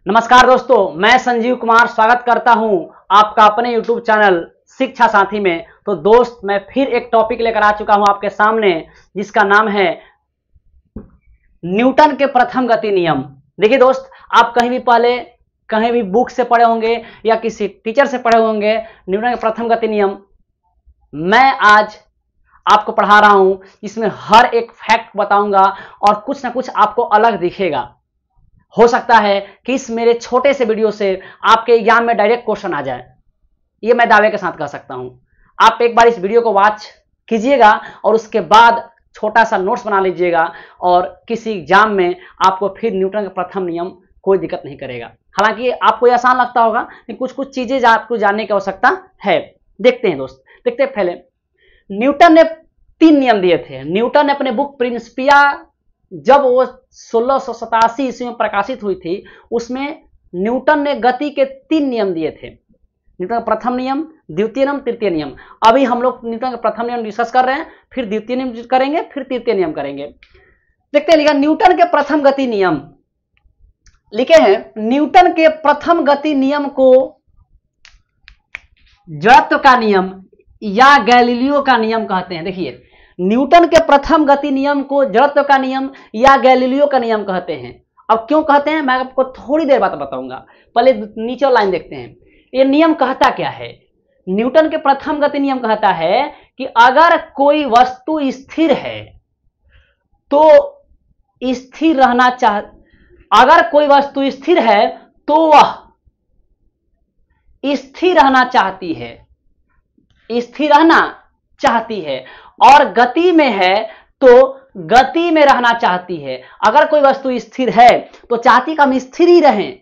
नमस्कार दोस्तों, मैं संजीव कुमार स्वागत करता हूं आपका अपने YouTube चैनल शिक्षा साथी में। तो दोस्त, मैं फिर एक टॉपिक लेकर आ चुका हूं आपके सामने, जिसका नाम है न्यूटन के प्रथम गति नियम। देखिए दोस्त, आप कहीं भी बुक से पढ़े होंगे या किसी टीचर से पढ़े होंगे न्यूटन के प्रथम गति नियम। मैं आज आपको पढ़ा रहा हूं, इसमें हर एक फैक्ट बताऊंगा और कुछ ना कुछ आपको अलग दिखेगा। हो सकता है कि इस मेरे छोटे से वीडियो से आपके एग्जाम में डायरेक्ट क्वेश्चन आ जाए, ये मैं दावे के साथ कह सकता हूं। आप एक बार इस वीडियो को वॉच कीजिएगा और उसके बाद छोटा सा नोट्स बना लीजिएगा और किसी एग्जाम में आपको फिर न्यूटन का प्रथम नियम कोई दिक्कत नहीं करेगा। हालांकि आपको ये आसान लगता होगा कि कुछ कुछ चीजें आपको जानने की आवश्यकता है। देखते हैं दोस्त, देखते हैं। पहले न्यूटन ने 3 नियम दिए थे। न्यूटन ने अपने बुक प्रिंसिपिया, जब वो 1687 ईस्वी में प्रकाशित हुई थी, उसमें न्यूटन ने गति के 3 नियम दिए थे। न्यूटन का प्रथम नियम, द्वितीय नियम, तृतीय नियम। अभी हम लोग न्यूटन का प्रथम नियम डिस्कस कर रहे हैं, फिर द्वितीय नियम करेंगे, फिर तृतीय नियम करेंगे। देखते हैं, लिखा न्यूटन के प्रथम गति नियम लिखे हैं। न्यूटन के प्रथम गति नियम को जड़त्व का नियम या गैलीलियो का नियम कहते हैं। देखिए, न्यूटन के प्रथम गति नियम को जड़त्व का नियम या गैलीलियो का नियम कहते हैं। अब क्यों कहते हैं, मैं आपको थोड़ी देर बाद बताऊंगा। पहले नीचे लाइन देखते हैं, ये नियम कहता क्या है। न्यूटन के प्रथम गति नियम कहता है कि अगर कोई वस्तु स्थिर है तो स्थिर रहना अगर कोई वस्तु स्थिर है तो वह स्थिर रहना चाहती है, स्थिर रहना चाहती है, और गति में है तो गति में रहना चाहती है। अगर कोई वस्तु स्थिर है तो चाहती कि हम स्थिर ही रहें,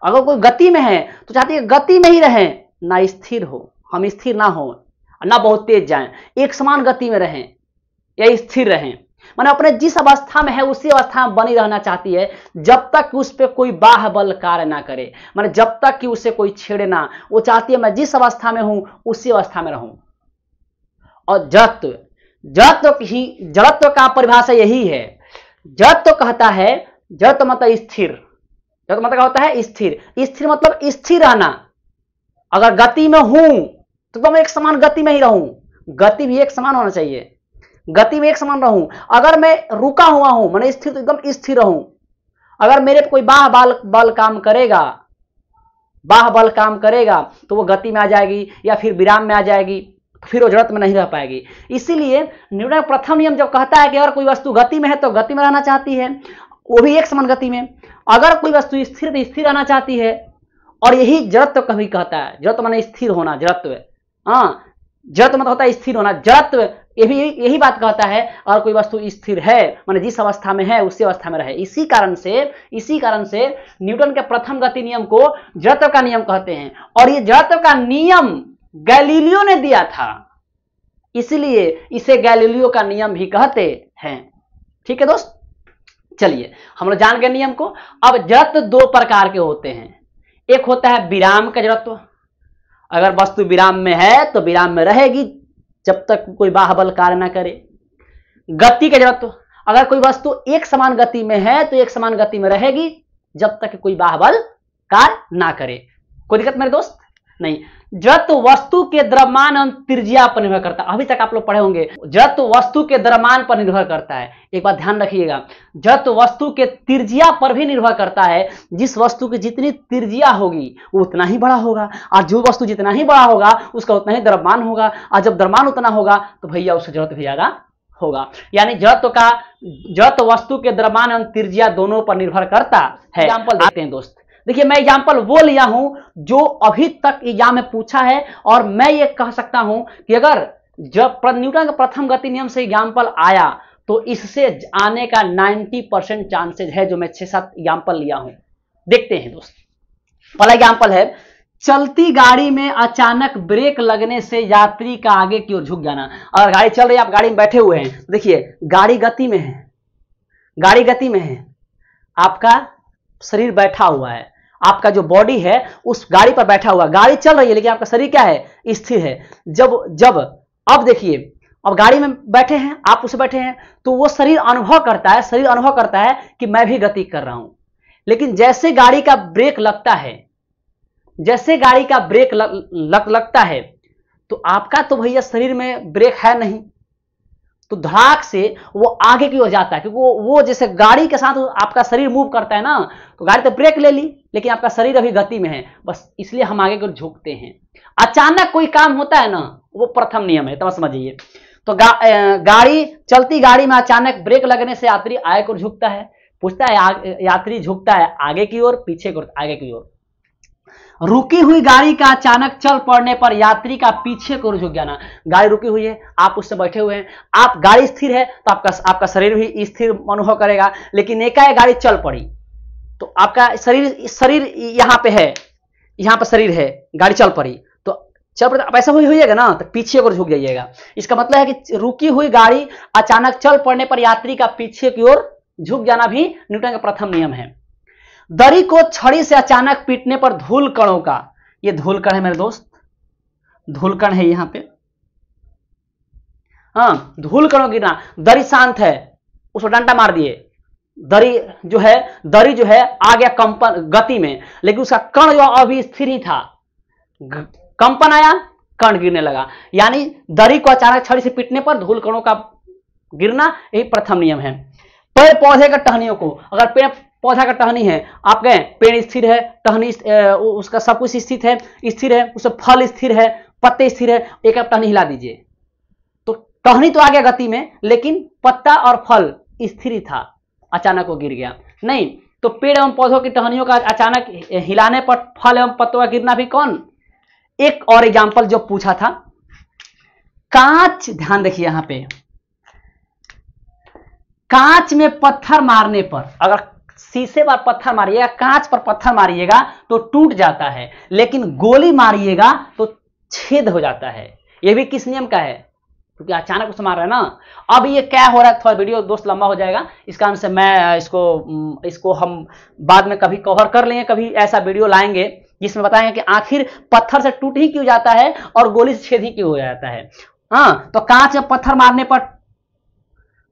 अगर कोई गति में है तो चाहती है गति में ही रहें, ना स्थिर हो, हम स्थिर ना हो, ना बहुत तेज जाएं, एक समान गति में रहें या स्थिर रहें। माने अपने जिस अवस्था में है उसी अवस्था में बनी रहना चाहती है, जब तक कि उस पर कोई बाह्य बल कार्य ना करे। माने जब तक कि उसे कोई छेड़े ना, वो चाहती है मैं जिस अवस्था में हूं उसी अवस्था में रहूं। और जड़त्व का परिभाषा यही है। जड़त्व कहता है, जड़त्व मतलब स्थिर, जड़त्व मतलब क्या होता है, स्थिर। स्थिर मतलब स्थिर रहना। अगर गति में हूं तो मैं एक समान गति में ही रहूं, गति भी एक समान होना चाहिए, गति में एक समान रहूं। अगर मैं रुका हुआ हूं, मैंने स्थिर, तो एकदम स्थिर रहूं। अगर मेरे पे कोई बाह्य बल काम करेगा तो वो गति में आ जाएगी या फिर विराम में आ जाएगी, फिर वो जड़त्व में नहीं रह पाएगी। इसीलिए न्यूटन का प्रथम नियम जब कहता है कि अगर कोई वस्तु गति में है तो गति में रहना चाहती है, वो भी एक समान गति में। अगर कोई वस्तु स्थिर तो स्थिर रहना चाहती है, और यही जड़त्व कभी कहता है। जड़त्व माने स्थिर होना, जड़त्व। हाँ, जड़त्व मतलब होता है स्थिर होना। जड़त्व यही बात कहता है, अगर कोई वस्तु स्थिर है माने जिस अवस्था में है उसी अवस्था में रहे। इसी कारण से न्यूटन के प्रथम गति नियम को जड़त्व का नियम कहते हैं। और ये जड़त्व का नियम गैलीलियो ने दिया था, इसलिए इसे गैलीलियो का नियम भी कहते हैं। ठीक है दोस्त, चलिए हम लोग जान गए नियम को। अब जड़त्व 2 प्रकार के होते हैं। एक होता है विराम का जड़त्व। अगर वस्तु विराम में है तो विराम में रहेगी जब तक कोई बाह्य बल कार्य ना करे। गति का जड़त्व, अगर कोई वस्तु एक समान गति में है तो एक समान गति में रहेगी जब तक कोई बाह्य बल कार्य ना करे। कोई दिक्कत मेरे दोस्त नहीं। जड़त्व वस्तु के द्रव्यमान एवं त्रिज्या पर निर्भर करता है। अभी तक आप लोग पढ़े होंगे, जड़त्व वस्तु के द्रव्यमान पर निर्भर करता है। एक बात ध्यान रखिएगा, जड़त्व वस्तु के त्रिज्या पर भी निर्भर करता है। जिस वस्तु की जितनी त्रिज्या होगी वो उतना ही बड़ा होगा, और जो वस्तु जितना ही बड़ा होगा उसका उतना ही द्रव्यमान होगा, और जब द्रव्यमान उतना होगा तो भैया उसका जड़त्व भी ज्यादा होगा। यानी जड़त्व वस्तु के द्रव्यमान एवं त्रिज्या दोनों पर निर्भर करता है। एग्जाम्पल देखते हैं दोस्त। देखिए, मैं एग्जाम्पल वो लिया हूं जो अभी तक एग्जाम में पूछा है, और मैं ये कह सकता हूं कि अगर जब न्यूटन का प्रथम गति नियम से एग्जाम्पल आया तो इससे आने का 90% चांसेज है, जो मैं 6-7 एग्जाम्पल लिया हूं। देखते हैं दोस्त। पहला एग्जाम्पल है, चलती गाड़ी में अचानक ब्रेक लगने से यात्री का आगे की ओर झुक जाना। अगर गाड़ी चल रही है, आप गाड़ी में बैठे हुए हैं, देखिए गाड़ी गति में है, आपका शरीर बैठा हुआ है, आपका जो बॉडी है उस गाड़ी पर बैठा हुआ, गाड़ी चल रही है लेकिन आपका शरीर क्या है, स्थिर है। अब देखिए, अब गाड़ी में बैठे हैं, आप उसे बैठे हैं, तो वो शरीर अनुभव करता है कि मैं भी गति कर रहा हूं। लेकिन जैसे गाड़ी का ब्रेक लगता है, जैसे गाड़ी का ब्रेक लगता है, तो आपका तो भैया शरीर में ब्रेक है नहीं, तो धड़ाक से वो आगे की ओर जाता है, क्योंकि वो जैसे गाड़ी के साथ आपका शरीर मूव करता है ना, तो गाड़ी तो ब्रेक ले ली लेकिन आपका शरीर अभी गति में है, बस इसलिए हम आगे की ओर झुकते हैं। अचानक कोई काम होता है ना, वो प्रथम नियम है, तो समझिए। तो गाड़ी चलती गाड़ी में अचानक ब्रेक लगने से यात्री आगे की ओर झुकता है। पूछता है यात्री झुकता है आगे की ओर, पीछे की ओर, आगे की ओर। रुकी हुई गाड़ी का अचानक चल पड़ने पर यात्री का पीछे को झुक जाना। गाड़ी रुकी हुई है, आप उससे बैठे हुए हैं, आप गाड़ी स्थिर है तो आपका शरीर भी स्थिर अनुभव करेगा, लेकिन एकाएक गाड़ी चल पड़ी तो आपका शरीर यहां पे है, यहां पर शरीर है, गाड़ी चल पड़ी तो चल पड़ी, आप ऐसा होइएगा ना तो पीछे को झुक जाइएगा। इसका मतलब है कि रुकी हुई गाड़ी अचानक चल पड़ने पर यात्री का पीछे की ओर झुक जाना भी न्यूटन का प्रथम नियम है। दरी को छड़ी से अचानक पीटने पर धूल कणों का, ये धूल कण है मेरे दोस्त, धूल कण है यहां पे, हाँ धूल कणों गिरना। दरी शांत है, उसको डंडा मार दिए, दरी जो है आ गया कंपन गति में, लेकिन उसका कण जो अभी स्थिर ही था, कंपन आया, कण गिरने लगा। यानी दरी को अचानक छड़ी से पीटने पर धूल कणों का गिरना, यही प्रथम नियम है। पेड़ पौधे का टहनियों को, अगर पेड़ पौधा का टहनी है, आप कहें पेड़ स्थिर है, टहनी उसका सब कुछ स्थिर है, उसका फल स्थिर है, पत्ते स्थिर है, एक आप टहनी हिला दीजिए तो टहनी तो आ गया गति में, लेकिन पत्ता और फल स्थिर ही था, अचानक वो गिर गया नहीं। तो पेड़ एवं पौधों की टहनियों का अचानक हिलाने पर फल एवं पत्तों का गिरना भी कौन। एक और एग्जाम्पल जो पूछा था, कांच, ध्यान देखिए यहां पे, कांच में पत्थर मारने पर, अगर शीशे पर पत्थर मारिएगा, कांच पर पत्थर मारिएगा तो टूट जाता है, लेकिन गोली मारिएगा तो छेद हो जाता है। यह भी किस नियम का है, क्योंकि अचानक उससे मार रहा है ना। अब ये क्या हो रहा है, थोड़ा वीडियो दोस्त लंबा हो जाएगा, इस कारण से मैं इसको हम बाद में कभी कवर कर लेंगे, कभी ऐसा वीडियो लाएंगे जिसमें बताएंगे कि आखिर पत्थर से टूट ही क्यों जाता है और गोली से छेद ही क्यों हो जाता है। हाँ, तो कांच में पत्थर मारने पर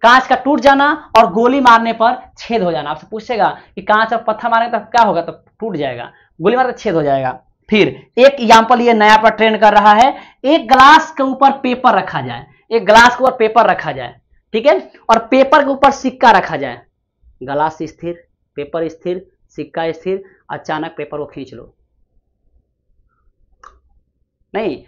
कांच का टूट जाना और गोली मारने पर छेद हो जाना। आपसे पूछेगा कि कांच और पत्थर मारेंगे तो क्या होगा, तो टूट जाएगा, गोली मारे तो छेद हो जाएगा। फिर एक एग्जांपल ये नया पर ट्रेंड कर रहा है, एक ग्लास के ऊपर पेपर रखा जाए, एक ग्लास के ऊपर पेपर रखा जाए, ठीक है, और पेपर के ऊपर सिक्का रखा जाए। ग्लास स्थिर, पेपर स्थिर, सिक्का स्थिर, अचानक पेपर को खींच लो, नहीं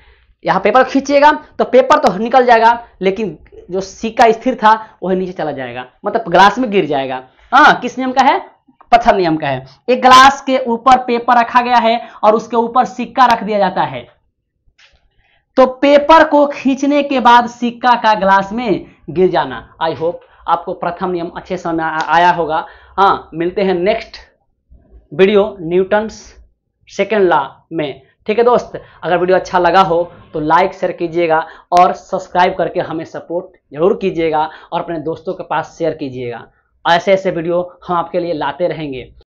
यहां पेपर खींचिएगा तो पेपर तो निकल जाएगा, लेकिन जो सिक्का स्थिर था वह नीचे चला जाएगा, मतलब ग्लास में गिर जाएगा। हाँ, किस नियम का है, प्रथम नियम का है। एक ग्लास के ऊपर पेपर रखा गया है और उसके ऊपर सिक्का रख दिया जाता है, तो पेपर को खींचने के बाद सिक्का का ग्लास में गिर जाना। आई होप आपको प्रथम नियम अच्छे समझ में आया होगा। हाँ, मिलते हैं next video Newton's second law में, ठीक है दोस्त। अगर वीडियो अच्छा लगा हो तो लाइक शेयर कीजिएगा और सब्सक्राइब करके हमें सपोर्ट जरूर कीजिएगा और अपने दोस्तों के पास शेयर कीजिएगा। ऐसे ऐसे वीडियो हम आपके लिए लाते रहेंगे।